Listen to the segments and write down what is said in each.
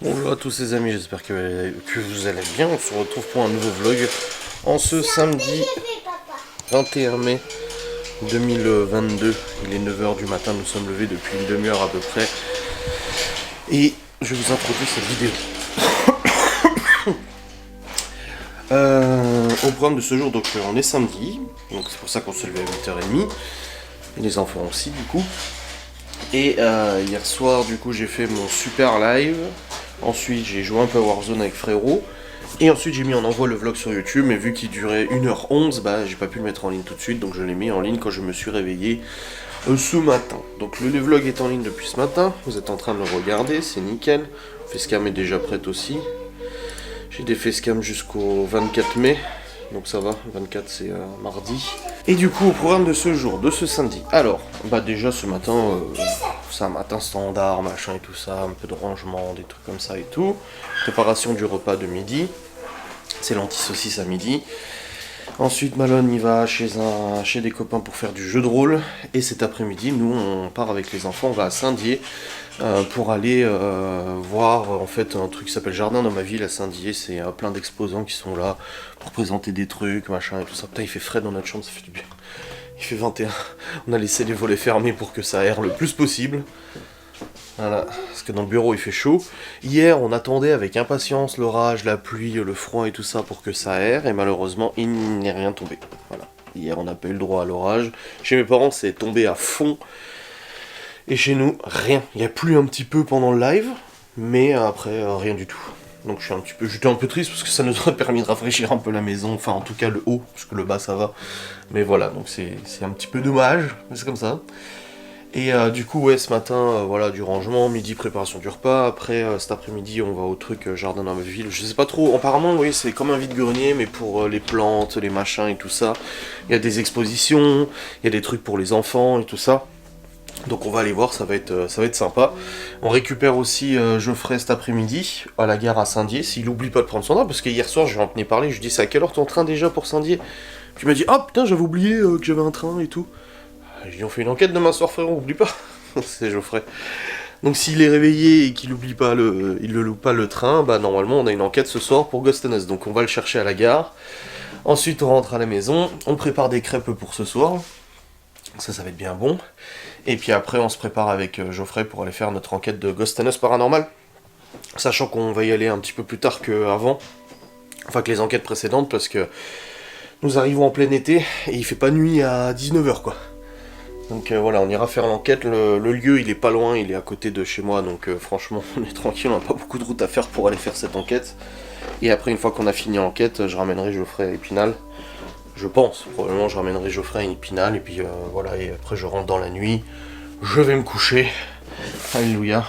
Bonjour à tous les amis, j'espère que vous allez bien. On se retrouve pour un nouveau vlog en ce samedi 21 mai 2022. Il est 9 h du matin, nous sommes levés depuis une demi-heure à peu près. Et je vais vous introduire cette vidéo. Au programme de ce jour, donc on est samedi, donc c'est pour ça qu'on se levait à 8h30. Et les enfants aussi du coup. Et hier soir du coup j'ai fait mon super live. Ensuite j'ai joué un peu à Warzone avec frérot. Et ensuite j'ai mis en envoi le vlog sur YouTube. Mais vu qu'il durait 1h11, bah j'ai pas pu le mettre en ligne tout de suite. Donc je l'ai mis en ligne quand je me suis réveillé ce matin. Donc le vlog est en ligne depuis ce matin. Vous êtes en train de le regarder, c'est nickel. Facecam est déjà prête aussi. J'ai des facecam jusqu'au 24 mai. Donc ça va, 24 c'est mardi. Et du coup au programme de ce jour, de ce samedi. Alors, bah déjà ce matin, c'est un matin standard, machin et tout ça, un peu de rangement, des trucs comme ça et tout. Préparation du repas de midi. C'est l'anti-saucisse à midi. Ensuite Malone il va chez des copains pour faire du jeu de rôle. Et cet après-midi, nous on part avec les enfants, on va à Saint-Dié. Pour aller voir en fait un truc qui s'appelle Jardin dans ma ville à Saint-Dié. C'est plein d'exposants qui sont là pour présenter des trucs, machin et tout ça. Putain, il fait frais dans notre chambre, ça fait du bien. Il fait 21. On a laissé les volets fermés pour que ça aère le plus possible. Voilà, parce que dans le bureau il fait chaud. Hier on attendait avec impatience l'orage, la pluie, le froid et tout ça pour que ça aère. Et malheureusement il n'est rien tombé. Voilà. Hier on n'a pas eu le droit à l'orage. Chez mes parents c'est tombé à fond. Et chez nous, rien. Il y a plu un petit peu pendant le live, mais après, rien du tout. Donc j'étais un peu triste parce que ça nous aurait permis de rafraîchir un peu la maison, enfin en tout cas le haut, parce que le bas ça va. Mais voilà, donc c'est un petit peu dommage, mais c'est comme ça. Et du coup, ouais, ce matin, voilà, du rangement, midi, préparation du repas. Après, cet après-midi, on va au truc jardin dans ma ville. Je sais pas trop, apparemment, oui, c'est comme un vide-grenier, mais pour les plantes, les machins et tout ça. Il y a des expositions, il y a des trucs pour les enfants et tout ça. Donc on va aller voir, ça va être sympa. On récupère aussi Geoffrey cet après-midi à la gare à Saint-Dié, s'il oublie pas de prendre son train, parce que hier soir je lui en tenais parler, je lui dis c'est à quelle heure ton train déjà pour Saint-Dié? Tu m'as dit ah putain j'avais oublié que j'avais un train et tout. Je lui on fait une enquête demain soir frérot, oublie pas. C'est Geoffrey. Donc s'il est réveillé et qu'il oublie pas il ne loupe pas le train, bah normalement on a une enquête ce soir pour Ghost and Us. Donc on va le chercher à la gare. Ensuite on rentre à la maison, on prépare des crêpes pour ce soir. Ça va être bien bon. Et puis après, on se prépare avec Geoffrey pour aller faire notre enquête de Ghost and Us paranormal. Sachant qu'on va y aller un petit peu plus tard qu'avant. Enfin, que les enquêtes précédentes, parce que nous arrivons en plein été et il fait pas nuit à 19 h quoi. Donc voilà, on ira faire l'enquête. Le lieu, il est pas loin, il est à côté de chez moi. Donc franchement, on est tranquille, on n'a pas beaucoup de route à faire pour aller faire cette enquête. Et après, une fois qu'on a fini l'enquête, je ramènerai Geoffrey à Épinal. Je pense, probablement je ramènerai Geoffrey à Épinal, et puis voilà, et après je rentre dans la nuit, je vais me coucher, alléluia,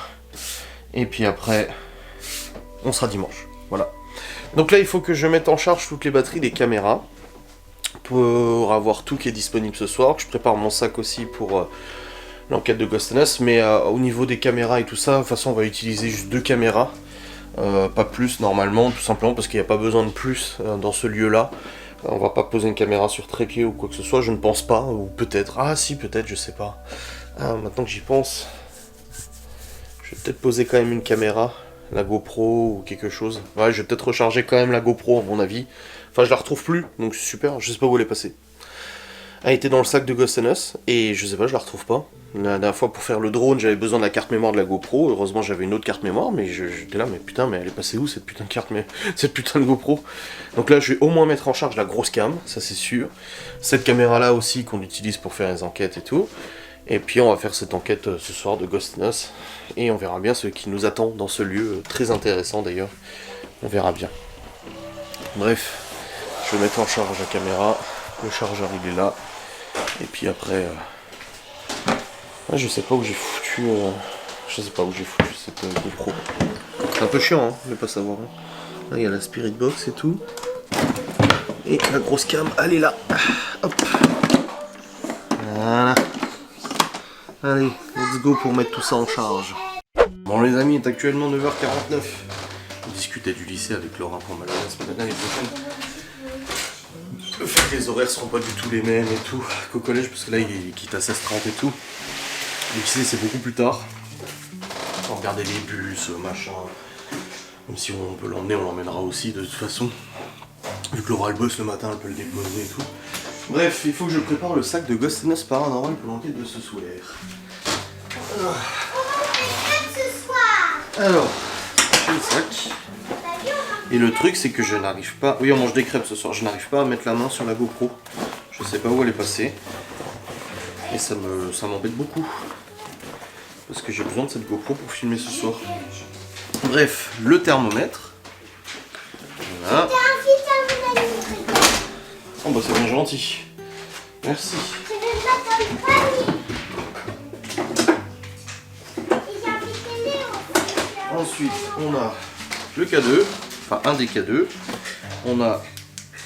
et puis après, on sera dimanche, voilà. Donc là il faut que je mette en charge toutes les batteries des caméras, pour avoir tout qui est disponible ce soir, je prépare mon sac aussi pour l'enquête de Ghost and Us, mais au niveau des caméras et tout ça, de toute façon on va utiliser juste 2 caméras, pas plus normalement, tout simplement parce qu'il n'y a pas besoin de plus dans ce lieu-là. On va pas poser une caméra sur trépied ou quoi que ce soit, je ne pense pas, ou peut-être, ah si peut-être, je sais pas. Ah, maintenant que j'y pense, je vais peut-être poser quand même une caméra, la GoPro ou quelque chose. Ouais, je vais peut-être recharger quand même la GoPro à mon avis. Enfin je la retrouve plus, donc c'est super, je sais pas où elle est passée. Elle était dans le sac de Ghost and Us, et je sais pas, je la retrouve pas. La dernière fois pour faire le drone, j'avais besoin de la carte mémoire de la GoPro, heureusement j'avais une autre carte mémoire, mais j'étais là, mais putain, mais elle est passée où cette putain de carte, cette putain de GoPro? Donc là je vais au moins mettre en charge la grosse cam, ça c'est sûr. Cette caméra là aussi qu'on utilise pour faire les enquêtes et tout. Et puis on va faire cette enquête ce soir de Ghost and Us, et on verra bien ce qui nous attend dans ce lieu, très intéressant d'ailleurs. On verra bien. Bref, je vais mettre en charge la caméra, le chargeur il est là. Et puis après, ouais, je sais pas où j'ai foutu, cette GoPro. C'est un peu chiant, hein, de pas savoir. Hein. Là, il y a la Spirit Box et tout. Et la grosse cam, elle est là. Hop. Voilà. Allez, let's go pour mettre tout ça en charge. Bon les amis, il est actuellement 9 h 49. On discutait du lycée avec Laura pour Malone la semaine dernière. Le fait que les horaires seront pas du tout les mêmes et tout qu'au collège, parce que là il quitte à 16h30 et tout. Le lycée c'est beaucoup plus tard. Faut regarder les bus, machin. Même si on peut l'emmener, on l'emmènera aussi de toute façon. Vu que Laura elle bosse le matin, elle peut le déposer et tout. Bref, il faut que je prépare le sac de Ghost in Us Paranormal pour l'enquête de ce soir. Alors, j'ai le sac. Et le truc, c'est que je n'arrive pas... Oui, on mange des crêpes ce soir. Je n'arrive pas à mettre la main sur la GoPro. Je sais pas où elle est passée. Et ça m'embête beaucoup. Parce que j'ai besoin de cette GoPro pour filmer ce soir. Bref, le thermomètre. Voilà. Oh bah c'est bien gentil. Merci. Ensuite, on a le K2, enfin un des K2. On a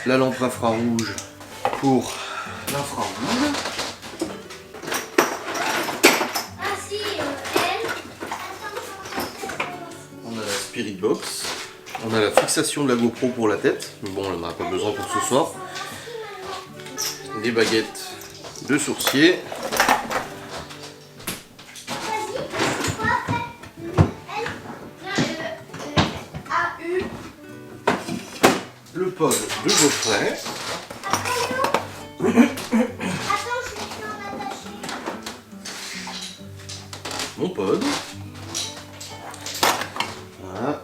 la lampe infrarouge pour l'infrarouge. On a la Spirit Box. On a la fixation de la GoPro pour la tête. Mais bon, on n'en a pas besoin pour ce soir. Des baguettes de sourcier. Le pod de Geoffrey. Mon pod. Voilà.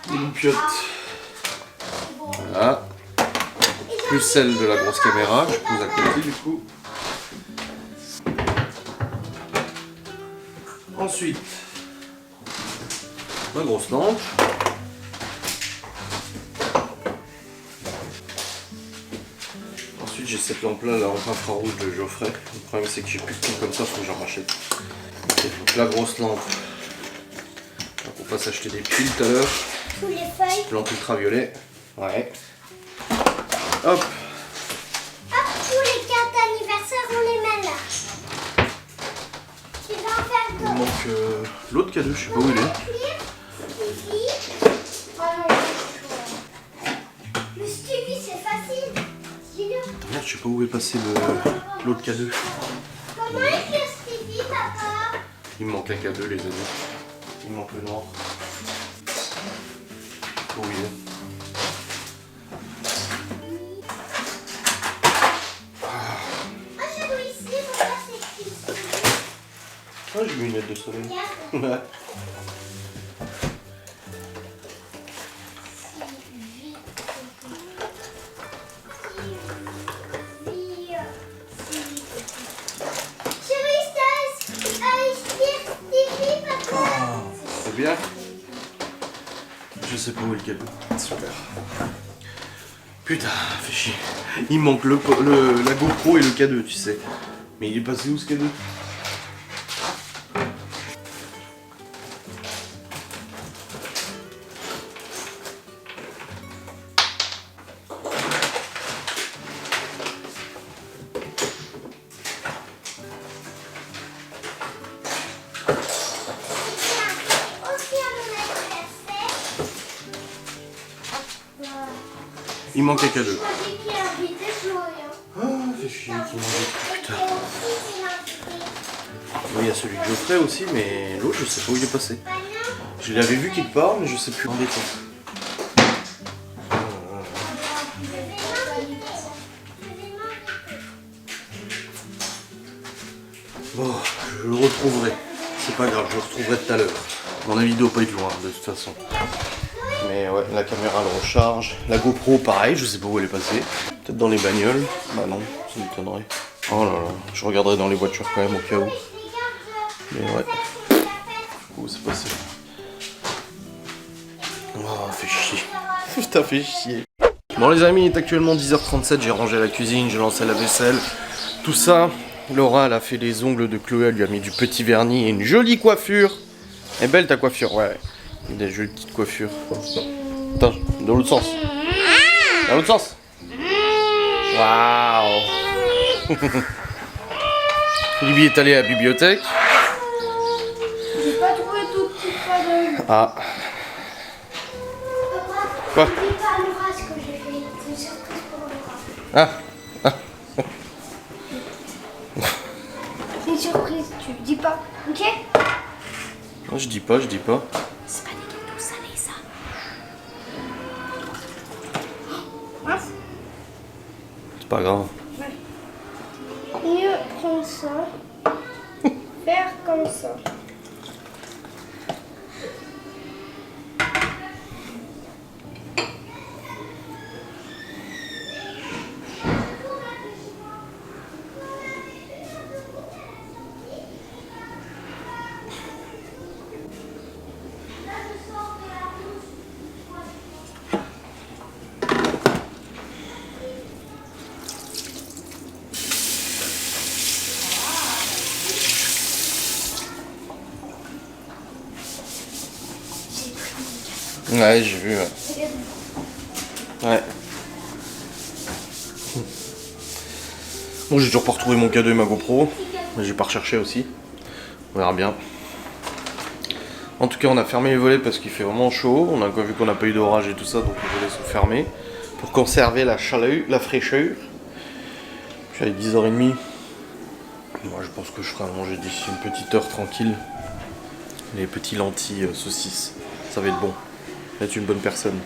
Des loupiottes. Voilà. Plus celle de la grosse caméra, je pose à côté du coup. Ensuite, ma grosse lampe. Ensuite, j'ai cette lampe là, la lampe infrarouge de Geoffrey. Le problème, c'est que j'ai plus de tout comme ça, faut que j'en rachète. Okay, donc la grosse lampe. Donc, on passe acheter des piles tout à l'heure. Tous les feuilles. Lampe ultraviolet. Ouais. Hop. Hop, tous les cartes d'anniversaire, on les met là. Tu vas en faire Il d'autres. manque l'autre cadeau, je sais pas où il est. Le Stevie, c'est facile. Dis-le. Merde, je sais pas où est passé l'autre cadeau. Comment écrire Stevie, papa? Il me manque un cadeau, les amis. Il me manque le noir. Où il est? Ah, je dois ici, pourquoi c'est écrit Stevie? Ah, j'ai mis une lettre de soleil. Regarde. C'est bien. Je sais pas où est le cadeau. Super. Putain, fait chier. Il me manque la GoPro et le K2, tu sais. Mais il est passé où ce K2? Il manque un cadeau. Ah, fait chier qu'il manque. Putain. Il y a celui de Geoffrey aussi, mais l'autre, je sais pas où il est passé. Je l'avais vu quelque part, mais je sais plus. Embêtant. Bon, je le retrouverai. C'est pas grave, je le retrouverai tout à l'heure. Mon avis doit pas être loin, de toute façon. Mais ouais, la caméra le recharge. La GoPro, pareil, je sais pas où elle est passée. Peut-être dans les bagnoles. Bah non, ça m'étonnerait. Oh là là, je regarderai dans les voitures quand même au cas où. Mais ouais. Où c'est passé? Oh, fait chier. Putain, fait chier. Bon les amis, il est actuellement 10h37, j'ai rangé la cuisine, j'ai lancé la vaisselle. Tout ça, Laura elle a fait les ongles de Chloé, elle lui a mis du petit vernis et une jolie coiffure. Elle est belle ta coiffure, ouais. Des jolies petites coiffures. Attends, dans l'autre sens. Dans l'autre sens. Waouh. Libby est allé à la bibliothèque. J'ai pas trouvé tout petit cadeau. Ah. Quoi? Je dis pas à Laura ce que j'ai fait. C'est une surprise pour Laura. Ah. C'est une surprise, tu le dis pas. Ok? Non, je dis pas. C'est pas des gâteaux salés, ça. Hein? C'est pas grave. Mieux prendre ça. Faire comme ça. Ouais, j'ai vu. Ouais. Ouais. Bon, j'ai toujours pas retrouvé mon cadeau et ma GoPro. Mais j'ai pas recherché aussi. On verra bien. En tout cas, on a fermé les volets parce qu'il fait vraiment chaud. On a vu qu'on n'a pas eu d'orage et tout ça, donc les volets sont fermés. Pour conserver la chaleur, la fraîcheur. Je suis à 10h30. Moi, je pense que je ferai à manger d'ici une petite heure tranquille. Les petits lentilles saucisses. Ça va être bon. Être une bonne personne.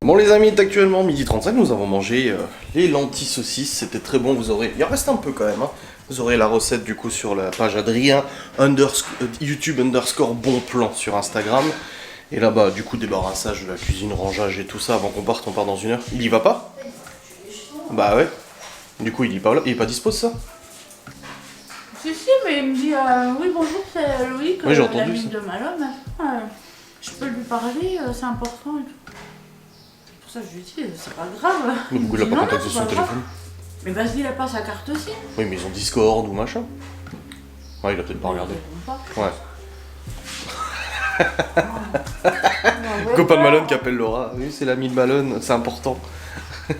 Bon les amis, actuellement 12h35, nous avons mangé les lentilles saucisses, c'était très bon, vous aurez, il en reste un peu quand même, hein. Vous aurez la recette du coup sur la page Adrien, YouTube _ bon plan sur Instagram. Et là-bas, du coup, débarrassage de la cuisine, rangeage et tout ça avant qu'on parte, on part dans une heure. Il y va pas? Bah ouais. Du coup, il est pas là, il est pas dispo ça? Si, mais il me dit oui, bonjour, c'est Loïc, oui, j'ai entendu l'ami ça. de Malone. Je peux lui parler, c'est important et tout. Pour ça, je lui dis, c'est pas grave. Mais pourquoi il a dit, pas non, contacté c'est son pas grave. téléphone? Mais vas-y, il a pas sa carte aussi. Oui, mais ils ont Discord ou machin. Ouais, il a peut-être pas regardé. Ouais. Copain de Malone qui appelle Laura. Oui, c'est l'ami de Malone, c'est important. Non,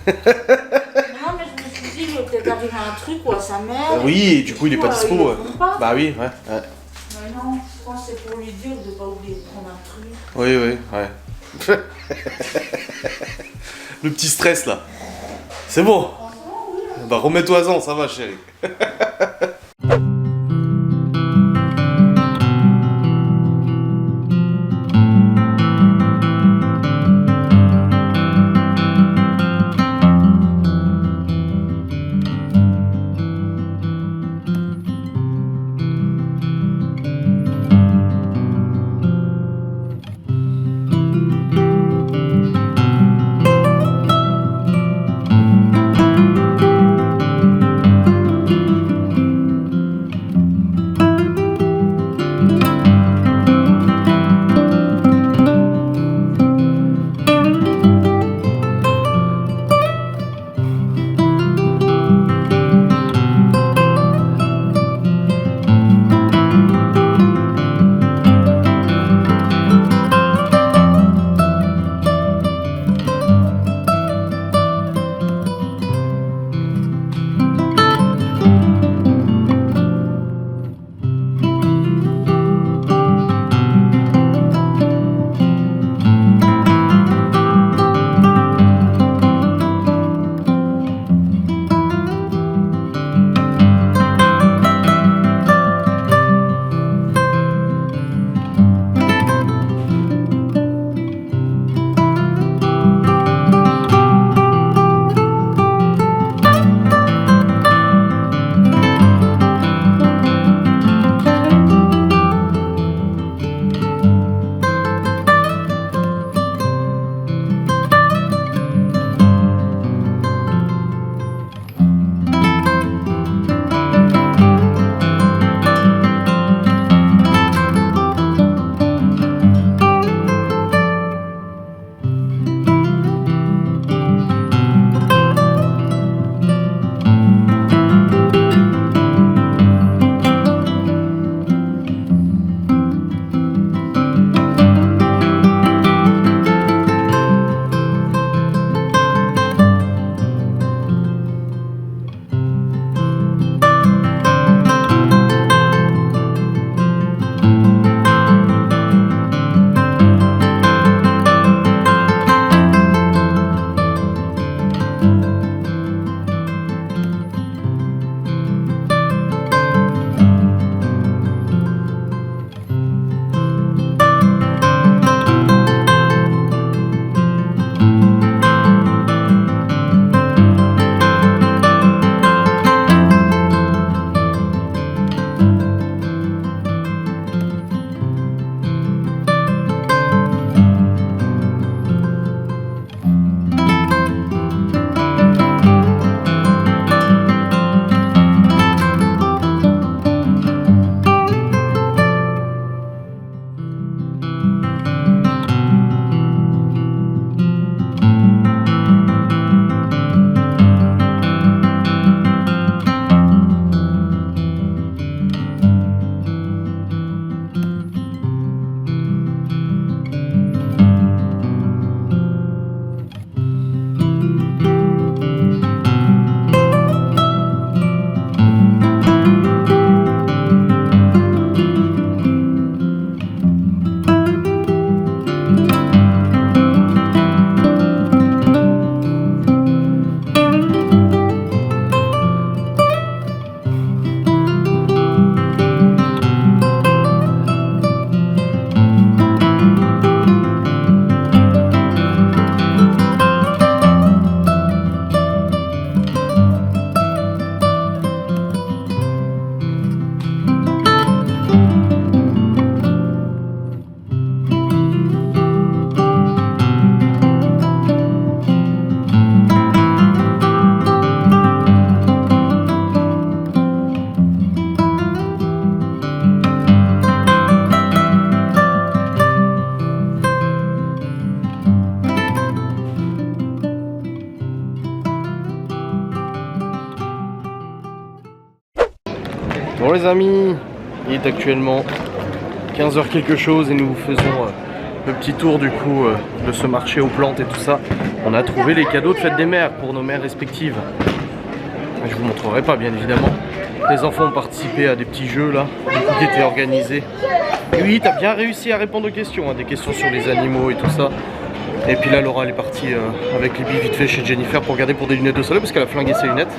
mais je me suis dit, il est peut-être arrivé un truc ou à sa mère. Oui, et du coup il est pas dispo. Ils le font pas. Bah oui, ouais. Mais non, je pense que c'est pour lui dire de pas oublier de prendre un truc. Oui, ouais. Le petit stress là. C'est bon. Bah remets-toi-en, ça va chérie. Bon les amis, il est actuellement 15h quelque chose et nous vous faisons le petit tour du coup de ce marché aux plantes et tout ça. On a trouvé les cadeaux de fête des mères pour nos mères respectives. Je vous montrerai pas bien évidemment. Les enfants ont participé à des petits jeux là, qui étaient organisés. Et oui, t'as bien réussi à répondre aux questions, hein, des questions sur les animaux et tout ça. Et puis là, Laura elle est partie avec Libby vite fait chez Jennifer pour regarder pour des lunettes de soleil parce qu'elle a flingué ses lunettes.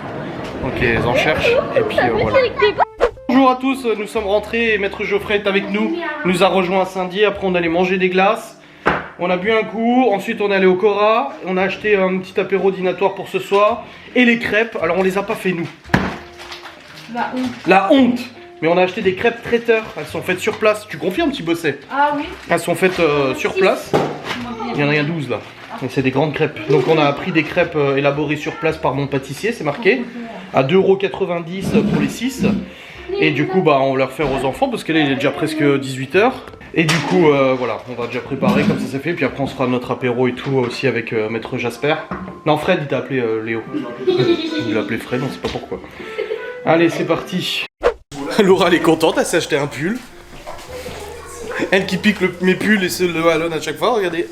Donc elles en cherchent. Et puis voilà. Bonjour à tous, nous sommes rentrés et Maître Geoffrey est avec nous. Il nous a rejoint à Saint-Dié, après on allait manger des glaces. On a bu un coup, ensuite on est allé au Cora. On a acheté un petit apéro dînatoire pour ce soir. Et les crêpes, alors on les a pas fait nous. La honte. La honte. Mais on a acheté des crêpes traiteurs, elles sont faites sur place. Tu confirmes, petit bosset? Ah oui. Elles sont faites sur place. Il y en a 12 là. Et c'est des grandes crêpes. Donc on a pris des crêpes élaborées sur place par mon pâtissier, c'est marqué. À 2,90 € pour les 6. Et du coup bah on va leur faire aux enfants parce que là il est déjà presque 18 h. Et du coup voilà, on va déjà préparer comme ça c'est fait. Puis après on se fera notre apéro et tout aussi avec Maître Jasper. Non Fred il t'a appelé Léo. Il l'a appelé Fred, on sait pas pourquoi. Allez c'est parti. Laura elle est contente, elle s'est acheté un pull. Elle qui pique mes pulls et ceux de Wallon à chaque fois, regardez.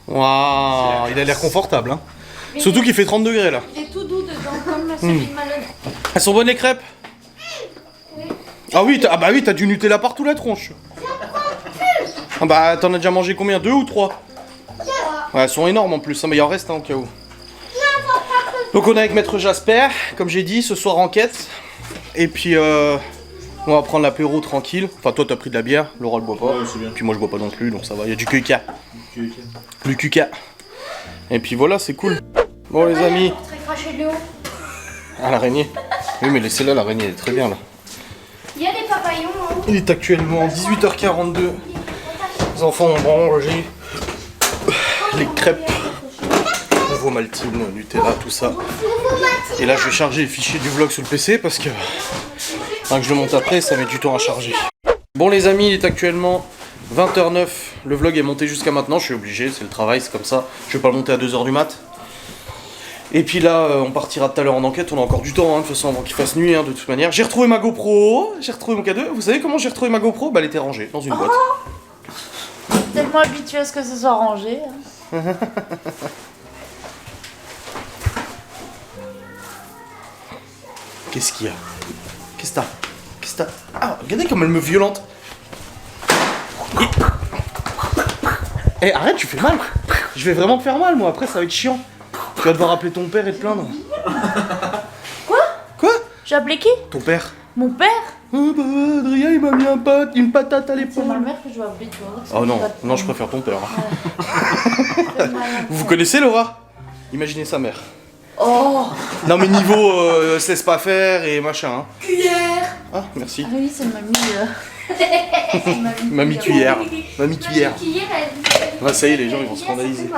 Waouh, il a l'air confortable hein. Surtout qu'il fait 30 degrés là. Il est tout doux dedans comme celui de Malone. Elles sont bonnes les crêpes? Ah oui, ah bah oui, t'as du Nutella partout la tronche. Ah bah t'en as déjà mangé combien? 2 ou 3? Ouais, elles sont énormes en plus, hein, mais il en reste hein, au cas où. Donc on est avec Maître Jasper, comme j'ai dit, ce soir enquête. Et puis on va prendre l'apéro tranquille. Enfin toi t'as pris de la bière, Laura le boit pas. Ouais, c'est bien. Puis moi je bois pas non plus, donc ça va, il y a du QK. Du QK. Et puis voilà, c'est cool. Bon les amis. Très craché de Léo. Ah l'araignée. Oui mais laissez-la, l'araignée elle est très bien là. Il y a des papayons en haut. Il est actuellement 18h42. Les enfants ont mangé les crêpes, nouveau maltine, Nutella, tout ça. Et là je vais charger les fichiers du vlog sur le PC parce que que je le monte après, ça met du temps à charger. Bon les amis, il est actuellement 20h09. Le vlog est monté jusqu'à maintenant, je suis obligé, c'est le travail, c'est comme ça. Je vais pas le monter à 2h du mat. Et puis là, on partira tout à l'heure en enquête, on a encore du temps, hein, de toute façon, avant qu'il fasse nuit, hein, de toute manière. J'ai retrouvé ma GoPro, j'ai retrouvé mon K2. Vous savez comment j'ai retrouvé ma GoPro? Bah elle était rangée dans une boîte. Tellement habitué à ce que ce soit rangé. Hein. Qu'est-ce qu'il y a? Qu'est-ce que t'as? Qu'est-ce que t'as? Ah, regardez comme elle me violente. Eh, arrête, tu fais mal. Je vais vraiment te faire mal, moi, après ça va être chiant. Tu vas devoir appeler ton père et te plaindre. Quoi? Quoi? J'ai appelé qui? Ton père. Mon père? Oh bah Adrien il m'a mis une patate à C'est l'épaule. ma mère que je vais appeler, tu vois. Oh non, non je préfère ton père. Ouais. Vous connaissez Laura? Imaginez sa mère. Oh! Non mais niveau se laisse pas faire et machin. Hein. Cuillère! Ah merci. Ah oui, c'est mamie. Mamie cuillère. Mamie cuillère. Hier, Là ça y est les gens ils vont se scandaliser.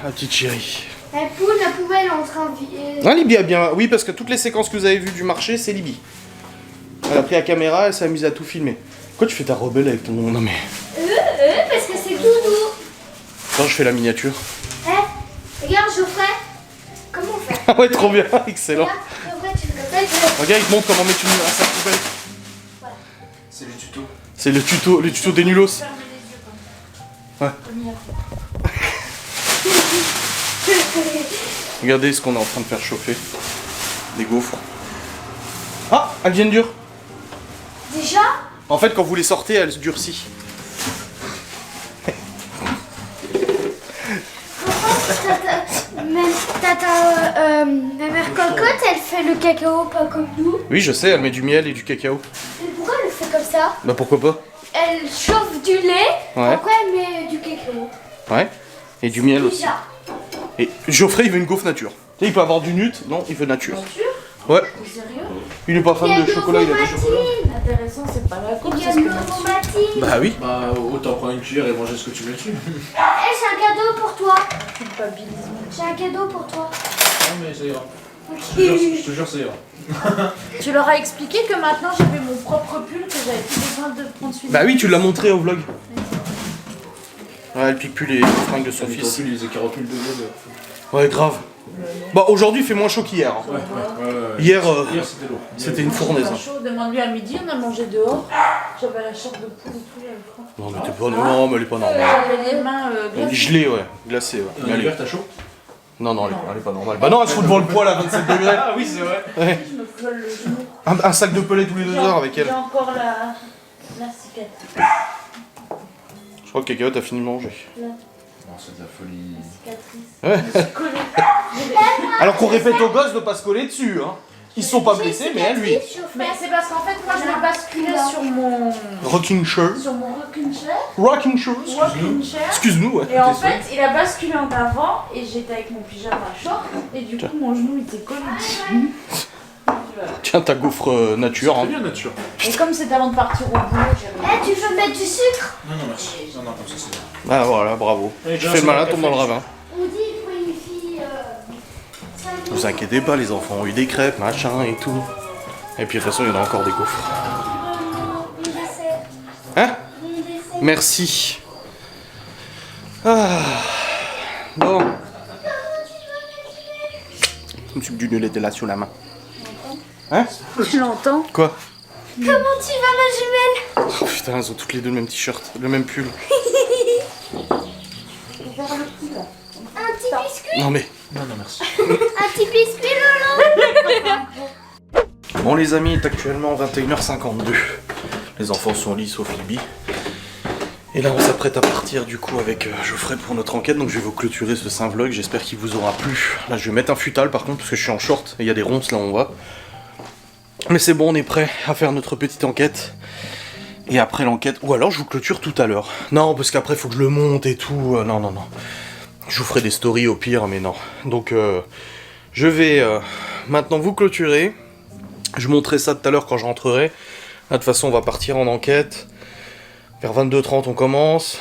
Ma petite chérie. La poule, la poubelle est en train de... Ah Libby a bien... Oui parce que toutes les séquences que vous avez vues du marché c'est Libby. Elle a pris la caméra, elle s'est amusée à tout filmer. Pourquoi tu fais ta rebelle avec ton... Non mais... parce que c'est tout doux. Attends je fais la miniature. Regarde Geoffrey. Comment on fait? Ah ouais trop bien, excellent. Regarde, Geoffrey, tu fais comme ça. Regarde il te montre comment mettre un sac poubelle. Voilà. C'est le tuto. C'est le tuto des nulos. Fermez les yeux Ouais. comme hier. Regardez ce qu'on est en train de faire chauffer. Des gaufres. Ah, elles viennent dures. Déjà? En fait, quand vous les sortez, elles se durcissent. Ma mère cocotte, elle fait le cacao pas comme nous. Oui, je sais, elle met du miel et du cacao. Mais pourquoi elle le fait comme ça? Bah pourquoi pas? Elle chauffe du lait, Ouais. après elle met du cacao. Ouais. Et du miel aussi. Déjà. Et Geoffrey, il veut une gaufre nature. Tu sais, il peut avoir du nut, non, il veut nature. Ouais. Sérieux? Il est pas fan de chocolat, il a du chocolat. Intéressant, c'est pas la course, Il y a c'est ce de qu'on a dessus. l'ovomatine. Bah oui. Bah, autant prendre une cuillère et manger ce que tu mets dessus. J'ai un cadeau pour toi. Culpabilisme. J'ai un cadeau pour toi. Non, mais ça ira. Je te jure, ça ira. Tu leur as expliqué que maintenant j'avais mon propre pull, que j'avais plus besoin de prendre celui Bah oui, tu l'as montré au vlog. Ouais, elle pique plus les fringues de son fils. Les écarotules de mode. Ouais, grave. Bah aujourd'hui, il fait moins chaud qu'hier. Hein. Ouais. Hier, c'était lourd. c'était une fournaise. Pas Hein. chaud, demande-lui à midi, on a mangé dehors. J'avais la chair de poule et tout, il y avait froid. Non, mais t'es pas non, mais elle est pas normale. J'avais les mains Elle est glacées. gelée, ouais. Glacée, ouais. En Mais elle est- hiver, t'as chaud? Non, non, elle est pas normale. Bah non, elle se fout devant le poêle à 27 degrés. Ah oui, c'est vrai. Ouais. Je me colle le genou. Un sac de pelé tous les 2 heures avec elle. J'ai encore la cicatrice. Je crois que Cacahuète a fini de manger. Non, c'est de la folie. La cicatrice. Je me suis collée. Alors qu'on répète aux gosses de pas se coller dessus, hein. Ils se sont pas blessés, mais elle, lui. Mais c'est parce qu'en fait, moi, je me basculais sur mon Rocking chair. rocking chair. Rocking chair. Rocking chair. Excuse-nous, ouais. Et en fait, il a basculé en avant et j'étais avec mon pyjama short et du coup mon genou il était collé dessus. Tiens, ta gaufre nature. C'est Hein. bien nature. Et comme c'était avant de partir au boulot, j'avais... Tu veux mettre du sucre? Non, non, merci. Non, non, comme ça, c'est bien. Ah voilà, bravo. Allez, Tu fais le malin, tombe dans le ravin. On dit il faut une fille. Ne vous inquiétez pas, les enfants ont eu des crêpes, machin et tout. Et puis de toute façon, il y en a encore des gaufres. Mon dessert. Hein? Mon dessert. Merci. Ah. Bon. Monsieur Dunel était là sur la main. Hein? Tu l'entends? Quoi? Comment tu vas, ma jumelle? Oh putain, elles ont toutes les deux le même t-shirt, le même pull. Un petit biscuit? Non mais... Non, non, merci. Un petit biscuit, Lolo? Bon les amis, il est actuellement 21h52. Les enfants sont au lit sauf Libby. Et là on s'apprête à partir du coup avec Geoffrey pour notre enquête. Donc je vais vous clôturer ce saint vlog, j'espère qu'il vous aura plu. Là je vais mettre un futal par contre parce que je suis en short et il y a des ronces là où on va. Mais c'est bon, on est prêt à faire notre petite enquête. Et après l'enquête, ou alors je vous clôture tout à l'heure. Non, parce qu'après faut que je le monte et tout. Non, non, non. Je vous ferai des stories au pire, mais non. Donc je vais maintenant vous clôturer. Je monterai ça tout à l'heure quand je rentrerai. Là, de toute façon, on va partir en enquête. Vers 22h30, on commence.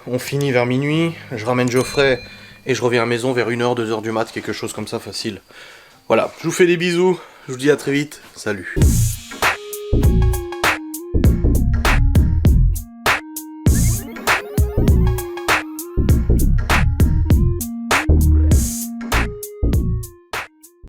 On finit vers minuit. Je ramène Geoffrey et je reviens à la maison vers 1h, 2h du mat, quelque chose comme ça, facile. Voilà, je vous fais des bisous. Je vous dis à très vite. Salut.